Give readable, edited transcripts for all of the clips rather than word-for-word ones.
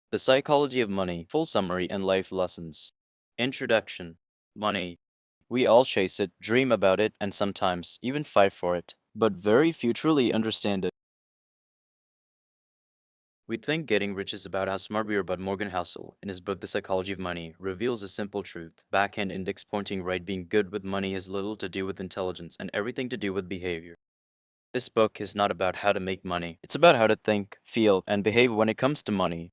The Psychology of Money, Full Summary and Life Lessons. Introduction. Money. We all chase it, dream about it, and sometimes even fight for it, but very few truly understand it. We think getting rich is about how smart we are, but Morgan Housel, in his book The Psychology of Money, reveals a simple truth. Backhand index pointing right, being good with money has little to do with intelligence and everything to do with behavior. This book is not about how to make money. It's about how to think, feel, and behave when it comes to money.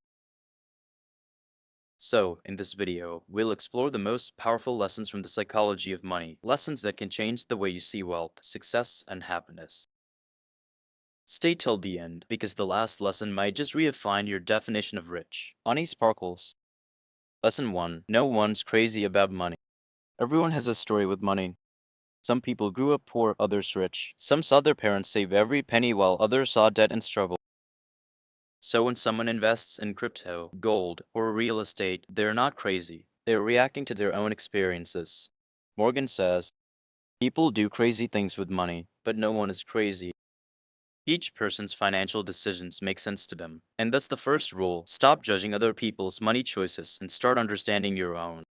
So, in this video, we'll explore the most powerful lessons from the psychology of money, lessons that can change the way you see wealth, success, and happiness. Stay till the end, because the last lesson might just redefine your definition of rich. Money sparkles. Lesson 1. No one's crazy about money. Everyone has a story with money. Some people grew up poor, others rich. Some saw their parents save every penny while others saw debt and struggle. So when someone invests in crypto, gold, or real estate, they're not crazy. They're reacting to their own experiences. Morgan says, people do crazy things with money, but no one is crazy. Each person's financial decisions make sense to them. And that's the first rule. Stop judging other people's money choices and start understanding your own.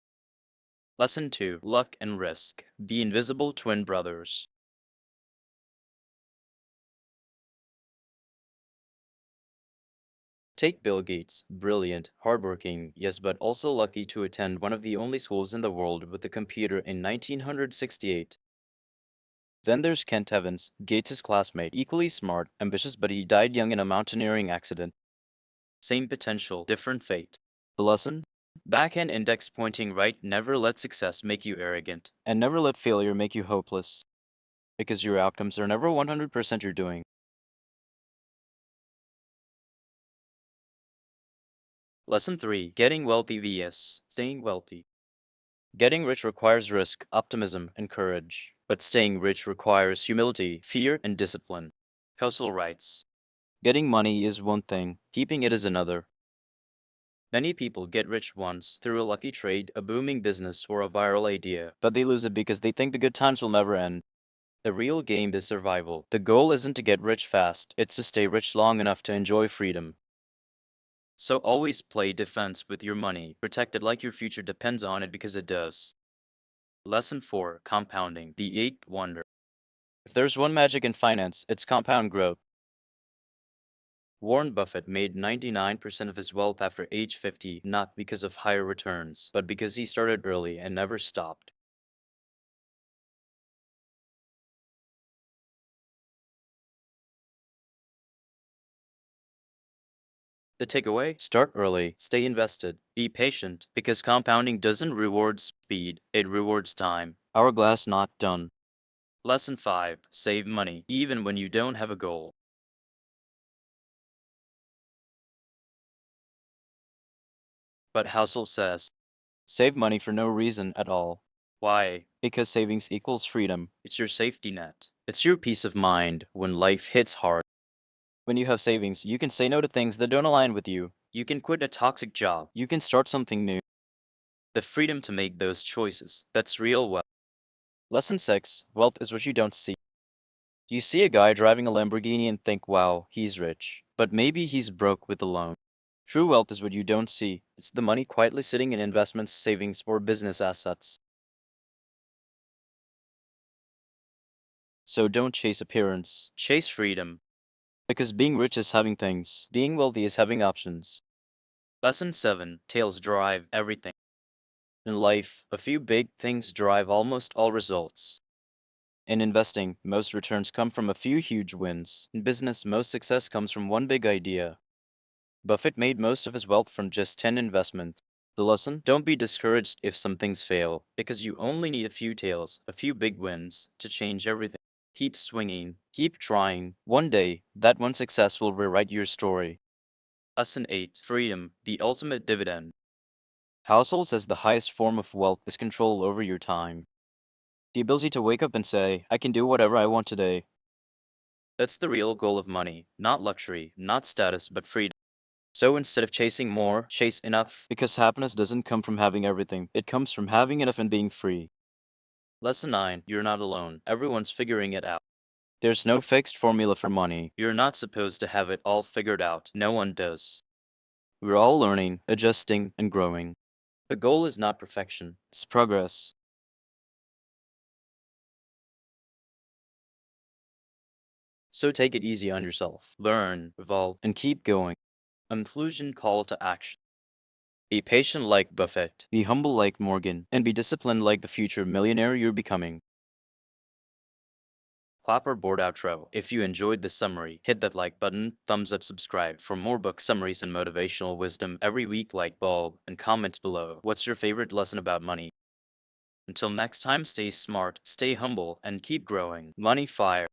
Lesson 2. Luck and Risk. The Invisible Twin Brothers. Take Bill Gates, brilliant, hardworking, yes, but also lucky to attend one of the only schools in the world with a computer in 1968. Then there's Kent Evans, Gates' classmate, equally smart, ambitious, but he died young in a mountaineering accident. Same potential, different fate. The lesson? Backhand index pointing right, never let success make you arrogant, and never let failure make you hopeless, because your outcomes are never 100% your doing. Lesson 3. Getting wealthy vs. staying wealthy. Getting rich requires risk, optimism, and courage. But staying rich requires humility, fear, and discipline. Housel writes, getting money is one thing, keeping it is another. Many people get rich once through a lucky trade, a booming business, or a viral idea, but they lose it because they think the good times will never end. The real game is survival. The goal isn't to get rich fast, it's to stay rich long enough to enjoy freedom. So always play defense with your money. Protect it like your future depends on it, because it does. Lesson 4. Compounding. The eighth wonder. If there's one magic in finance, it's compound growth. Warren Buffett made 99% of his wealth after age 50, not because of higher returns, but because he started early and never stopped. The takeaway? Start early, stay invested, be patient, because compounding doesn't reward speed, it rewards time. Hourglass not done. Lesson 5. Save money, even when you don't have a goal. But Housel says, save money for no reason at all. Why? Because savings equals freedom. It's your safety net. It's your peace of mind when life hits hard. When you have savings, you can say no to things that don't align with you. You can quit a toxic job. You can start something new. The freedom to make those choices. That's real wealth. Lesson 6. Wealth is what you don't see. You see a guy driving a Lamborghini and think, wow, he's rich. But maybe he's broke with a loan. True wealth is what you don't see. It's the money quietly sitting in investments, savings, or business assets. So don't chase appearance. Chase freedom. Because being rich is having things. Being wealthy is having options. Lesson 7. Tails drive everything. In life, a few big things drive almost all results. In investing, most returns come from a few huge wins. In business, most success comes from one big idea. Buffett made most of his wealth from just 10 investments. The lesson? Don't be discouraged if some things fail, because you only need a few tails, a few big wins, to change everything. Keep swinging, keep trying. One day, that one success will rewrite your story. Lesson 8. Freedom, the ultimate dividend. Housel says the highest form of wealth is control over your time. The ability to wake up and say, I can do whatever I want today. That's the real goal of money, not luxury, not status, but freedom. So instead of chasing more, chase enough, because happiness doesn't come from having everything. It comes from having enough and being free. Lesson 9. You're not alone. Everyone's figuring it out. There's no fixed formula for money. You're not supposed to have it all figured out. No one does. We're all learning, adjusting, and growing. The goal is not perfection, it's progress. So take it easy on yourself. Learn, evolve, and keep going. Conclusion call to action. Be patient like Buffett, be humble like Morgan, and be disciplined like the future millionaire you're becoming. Clap or board outro. If you enjoyed this summary, hit that like button, thumbs up, subscribe for more book summaries and motivational wisdom every week. Like bulb and comment below. What's your favorite lesson about money? Until next time, stay smart, stay humble, and keep growing. Money Fire.